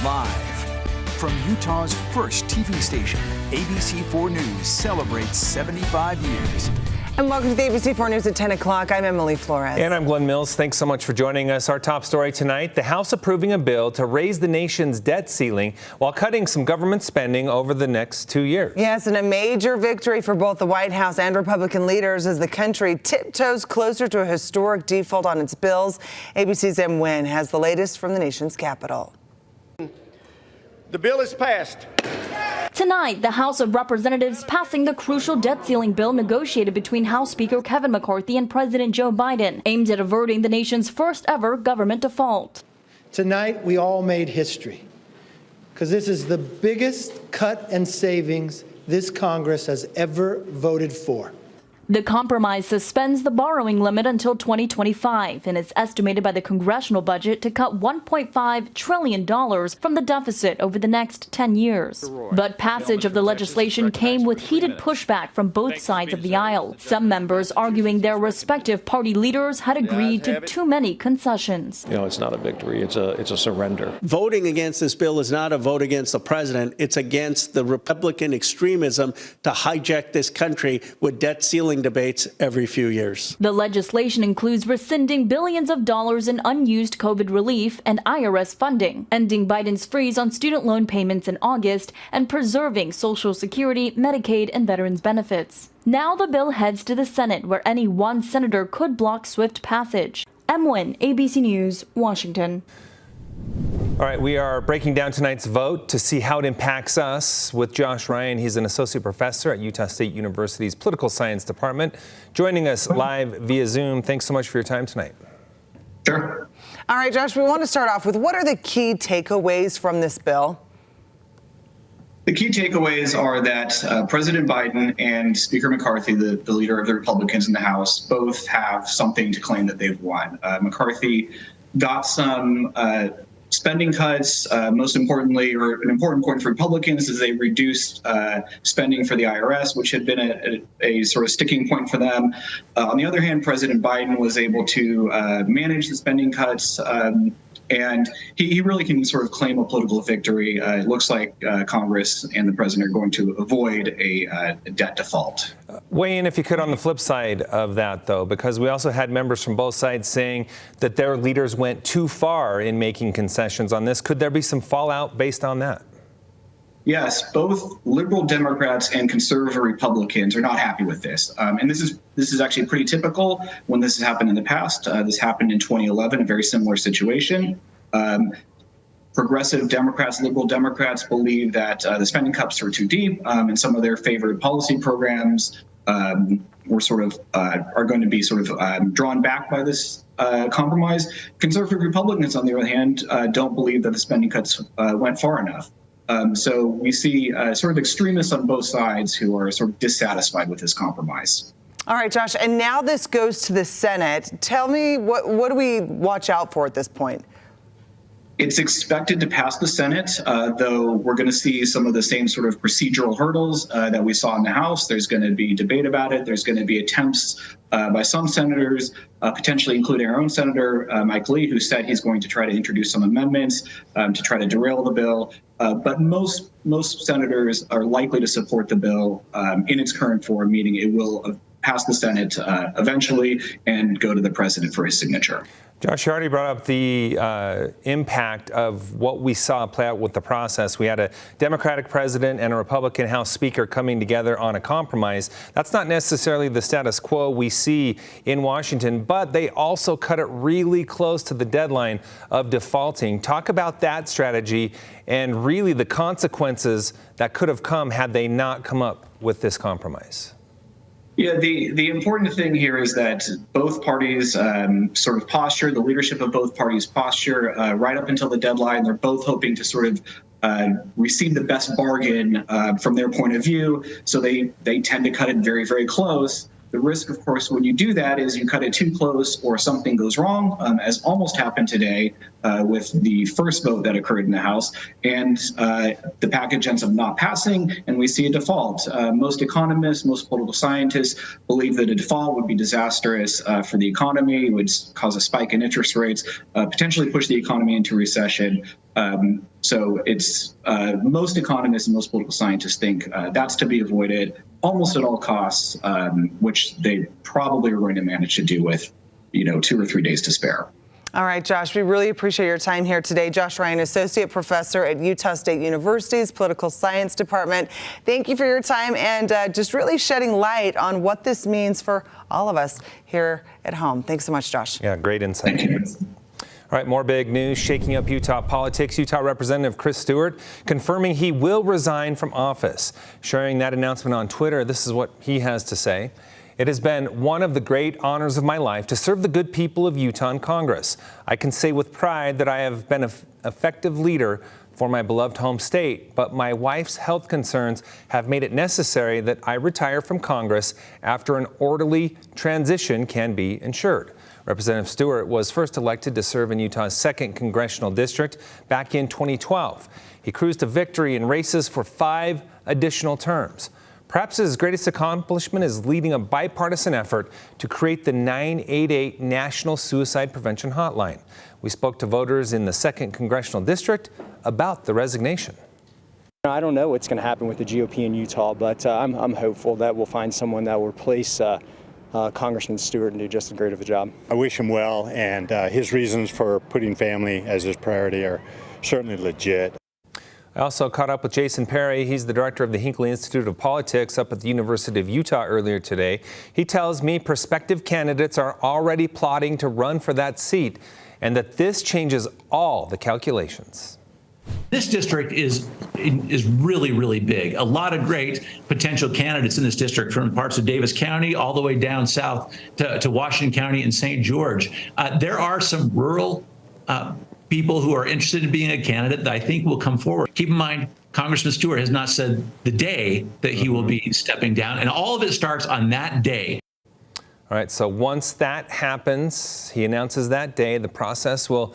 Live from Utah's first TV station, ABC4 News celebrates 75 years. And welcome to the ABC4 News at 10 o'clock. I'm Emily Flores. And I'm Glenn Mills. Thanks so much for joining us. Our top story tonight, the House approving a bill to raise the nation's debt ceiling while cutting some government spending over the next 2 years. Yes, and a major victory for both the White House and Republican leaders as the country tiptoes closer to a historic default on its bills. ABC's M. Nguyen has the latest from the nation's capital. The bill is passed. Tonight, the House of Representatives passing the crucial debt ceiling bill negotiated between House Speaker Kevin McCarthy and President Joe Biden, aimed at averting the nation's first ever government default. Tonight, we all made history because this is the biggest cut and savings this Congress has ever voted for. The compromise suspends the borrowing limit until 2025 and is estimated by the congressional budget to cut $1.5 trillion from the deficit over the next 10 years. But passage of the legislation came with heated pushback from both sides of the aisle. Some members arguing their respective party leaders had agreed to too many concessions. You know, it's not a victory, it's a surrender. Voting against this bill is not a vote against the president. It's against the Republican extremism to hijack this country with debt ceiling debates every few years. The legislation includes rescinding billions of dollars in unused COVID relief and IRS funding, ending Biden's freeze on student loan payments in August, and preserving Social Security, Medicaid, and veterans benefits. Now the bill heads to the Senate, where any one senator could block swift passage. M. Nguyen, ABC News, Washington. All right, we are breaking down tonight's vote to see how it impacts us with Josh Ryan. He's an associate professor at Utah State University's Political Science Department, joining us live via Zoom. Thanks so much for your time tonight. Sure. All right, Josh, we want to start off with what are the key takeaways from this bill? The key takeaways are that President Biden and Speaker McCarthy, the leader of the Republicans in the House, both have something to claim that they've won. McCarthy got some spending cuts. Most importantly, or an important point for Republicans, is they reduced spending for the IRS, which had been a sort of sticking point for them. On the other hand, President Biden was able to manage the spending cuts, and he really can sort of claim a political victory. It looks like Congress and the president are going to avoid a debt default. Weigh in, if you could, on the flip side of that, though, because we also had members from both sides saying that their leaders went too far in making concessions on this. Could there be some fallout based on that? Yes, both liberal Democrats and conservative Republicans are not happy with this. And this is actually pretty typical when this has happened in the past. This happened in 2011, a very similar situation. Progressive Democrats, liberal Democrats believe that the spending cuts are too deep, and some of their favorite policy programs were are going to be drawn back by this compromise. Conservative Republicans, on the other hand, don't believe that the spending cuts went far enough. So we see sort of extremists on both sides who are sort of dissatisfied with this compromise. All right, Josh, and now this goes to the Senate. Tell me, what do we watch out for at this point? It's expected to pass the Senate, though we're going to see some of the same sort of procedural hurdles that we saw in the House. There's going to be debate about it. There's going to be attempts by some senators, potentially including our own Senator Mike Lee, who said he's going to try to introduce some amendments to try to derail the bill. But most senators are likely to support the bill in its current form, meaning it will pass the Senate eventually and go to the president for his signature. Josh, you already brought up the impact of what we saw play out with the process. We had a Democratic president and a Republican House Speaker coming together on a compromise. That's not necessarily the status quo we see in Washington, but they also cut it really close to the deadline of defaulting. Talk about that strategy and really the consequences that could have come had they not come up with this compromise. Yeah, the important thing here is that both parties sort of posture, the leadership of both parties posture right up until the deadline. They're both hoping to sort of receive the best bargain from their point of view. So they tend to cut it very, very close. The risk, of course, when you do that is you cut it too close or something goes wrong, as almost happened today with the first vote that occurred in the House, and the package ends up not passing, and we see a default. Most economists, most political scientists believe that a default would be disastrous for the economy, would cause a spike in interest rates, potentially push the economy into recession. So it's most economists and most political scientists think that's to be avoided almost at all costs, which they probably are going to manage to do with, 2 or 3 days to spare. All right, Josh, we really appreciate your time here today. Josh Ryan, Associate Professor at Utah State University's Political Science Department. Thank you for your time and just really shedding light on what this means for all of us here at home. Thanks so much, Josh. Yeah, great insight. Thank you. All right, more big news shaking up Utah politics. Utah Representative Chris Stewart confirming he will resign from office. Sharing that announcement on Twitter, this is what he has to say. It has been one of the great honors of my life to serve the good people of Utah in Congress. I can say with pride that I have been an effective leader for my beloved home state, but my wife's health concerns have made it necessary that I retire from Congress after an orderly transition can be ensured. Representative Stewart was first elected to serve in Utah's 2nd Congressional District back in 2012. He cruised to victory in races for 5 additional terms. Perhaps his greatest accomplishment is leading a bipartisan effort to create the 988 National Suicide Prevention Hotline. We spoke to voters in the 2nd Congressional District about the resignation. I don't know what's going to happen with the GOP in Utah, but I'm hopeful that we'll find someone that will replace Congressman Stewart and do just as great of a job. I wish him well, and his reasons for putting family as his priority are certainly legit. I also caught up with Jason Perry. He's the director of the Hinckley Institute of Politics up at the University of Utah earlier today. He tells me prospective candidates are already plotting to run for that seat and that this changes all the calculations. This district is really, really big. A lot of great potential candidates in this district from parts of Davis County all the way down south to Washington County and St. George. There are some rural people who are interested in being a candidate that I think will come forward. Keep in mind, Congressman Stewart has not said the day that he will be stepping down, and all of it starts on that day. All right, so once that happens, he announces that day, the process will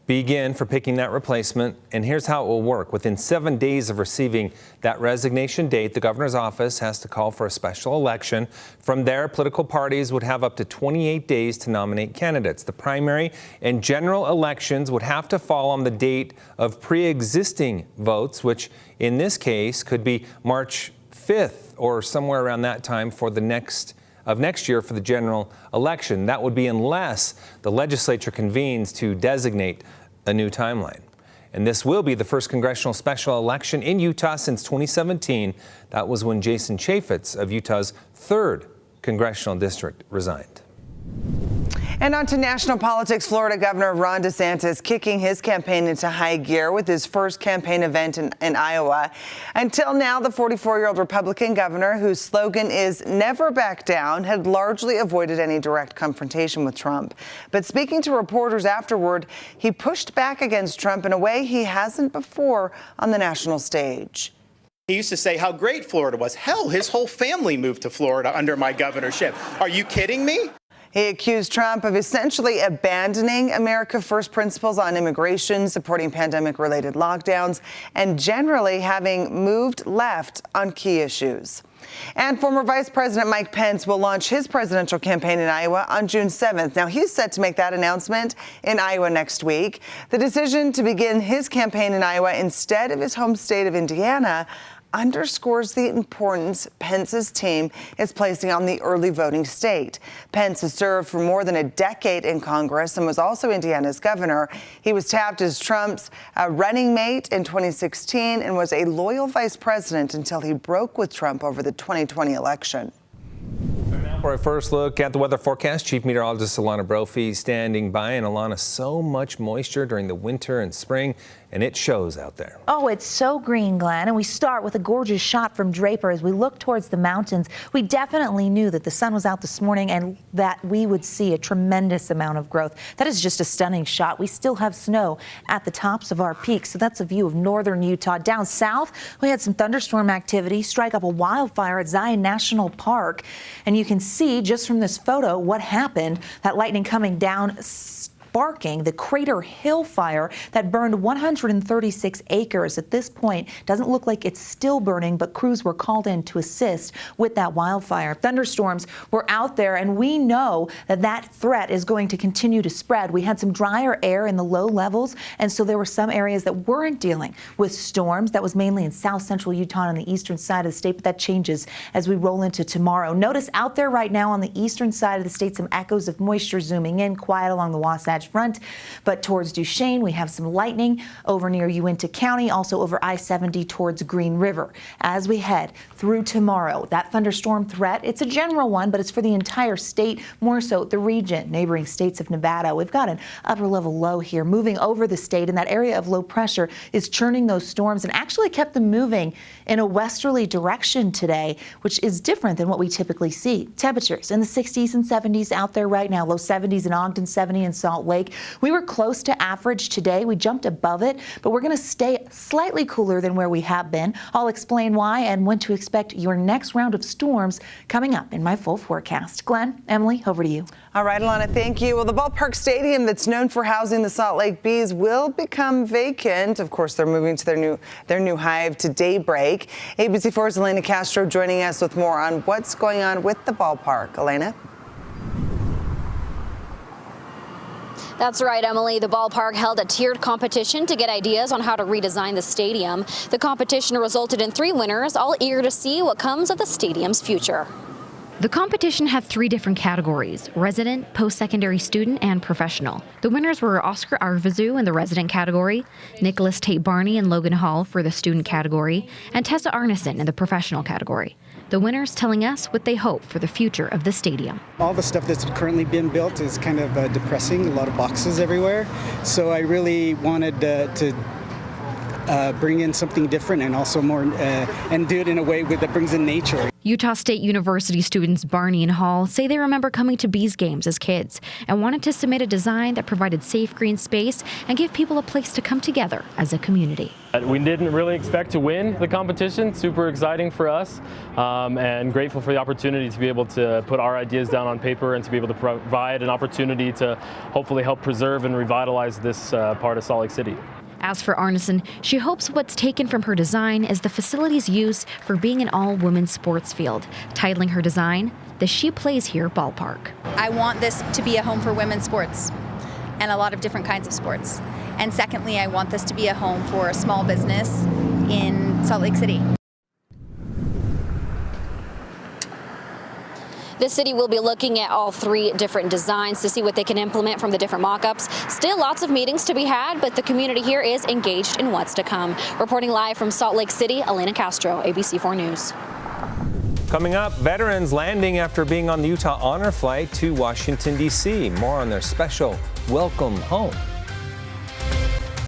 begin for picking that replacement. And here's how it will work. Within 7 days of receiving that resignation date, the governor's office has to call for a special election. From there, political parties would have up to 28 days to nominate candidates. The primary and general elections would have to fall on the date of pre-existing votes, which in this case could be March 5th or somewhere around that time for the next year for the general election. That would be unless the legislature convenes to designate a new timeline. And this will be the first congressional special election in Utah since 2017. That was when Jason Chaffetz of Utah's 3rd congressional district resigned. And on to national politics, Florida Governor Ron DeSantis kicking his campaign into high gear with his first campaign event in Iowa. Until now, the 44-year-old Republican governor, whose slogan is "Never Back Down," had largely avoided any direct confrontation with Trump. But speaking to reporters afterward, he pushed back against Trump in a way he hasn't before on the national stage. He used to say how great Florida was. Hell, his whole family moved to Florida under my governorship. Are you kidding me? He accused Trump of essentially abandoning America First principles on immigration, supporting pandemic-related lockdowns, and generally having moved left on key issues. And former Vice President Mike Pence will launch his presidential campaign in Iowa on June 7th. Now, he's set to make that announcement in Iowa next week. The decision to begin his campaign in Iowa instead of his home state of Indiana underscores the importance Pence's team is placing on the early voting state. Pence has served for more than a decade in Congress and was also Indiana's governor. He was tapped as Trump's running mate in 2016 and was a loyal vice president until he broke with Trump over the 2020 election. For a first look at the weather forecast, Chief Meteorologist Alana Brophy standing by. And Alana, so much moisture during the winter and spring, and it shows out there. Oh, it's so green, Glenn. And we start with a gorgeous shot from Draper as we look towards the mountains. We definitely knew that the sun was out this morning and that we would see a tremendous amount of growth. That is just a stunning shot. We still have snow at the tops of our peaks. So that's a view of northern Utah. Down south, we had some thunderstorm activity strike up a wildfire at Zion National Park. And you can see just from this photo what happened. That lightning coming down sparking the Crater Hill fire that burned 136 acres. At this point, doesn't look like it's still burning, but crews were called in to assist with that wildfire. Thunderstorms were out there, and we know that that threat is going to continue to spread. We had some drier air in the low levels, and so there were some areas that weren't dealing with storms. That was mainly in south central Utah and on the eastern side of the state, but that changes as we roll into tomorrow. Notice out there right now on the eastern side of the state, some echoes of moisture zooming in, quiet along the Wasatch Front, but towards Duchesne, we have some lightning over near Uinta County, also over I-70 towards Green River. As we head through tomorrow, that thunderstorm threat, it's a general one, but it's for the entire state, more so the region, neighboring states of Nevada. We've got an upper level low here moving over the state, and that area of low pressure is churning those storms and actually kept them moving in a westerly direction today, which is different than what we typically see. Temperatures in the 60s and 70s out there right now, low 70s in Ogden, 70 in Salt Lake. We were close to average today. We jumped above it, but we're going to stay slightly cooler than where we have been. I'll explain why and when to expect your next round of storms coming up in my full forecast. Glenn, Emily, over to you. All right, Alana, thank you. Well, the ballpark stadium that's known for housing the Salt Lake Bees will become vacant. Of course, they're moving to their new hive to daybreak. ABC4's Elena Castro joining us with more on what's going on with the ballpark. Elena? That's right, Emily. The ballpark held a tiered competition to get ideas on how to redesign the stadium. The competition resulted in 3 winners, all eager to see what comes of the stadium's future. The competition had 3 different categories: resident, post-secondary student, and professional. The winners were Oscar Arvizu in the resident category, Nicholas Tate Barney and Logan Hall for the student category, and Tessa Arneson in the professional category. The winners telling us what they hope for the future of the stadium. All the stuff that's currently been built is kind of depressing, a lot of boxes everywhere. So I really wanted to bring in something different and also more, and do it in a way that brings in nature. Utah State University students Barney and Hall say they remember coming to Bees games as kids and wanted to submit a design that provided safe green space and give people a place to come together as a community. We didn't really expect to win the competition. Super exciting for us, and grateful for the opportunity to be able to put our ideas down on paper and to be able to provide an opportunity to hopefully help preserve and revitalize this part of Salt Lake City. As for Arneson, she hopes what's taken from her design is the facility's use for being an all-women's sports field, titling her design, the She Plays Here Ballpark. I want this to be a home for women's sports and a lot of different kinds of sports. And secondly, I want this to be a home for a small business in Salt Lake City. The city will be looking at all 3 different designs to see what they can implement from the different mock-ups. Still lots of meetings to be had, but the community here is engaged in what's to come. Reporting live from Salt Lake City, Elena Castro, ABC4 News. Coming up, veterans landing after being on the Utah Honor Flight to Washington, D.C. More on their special welcome home.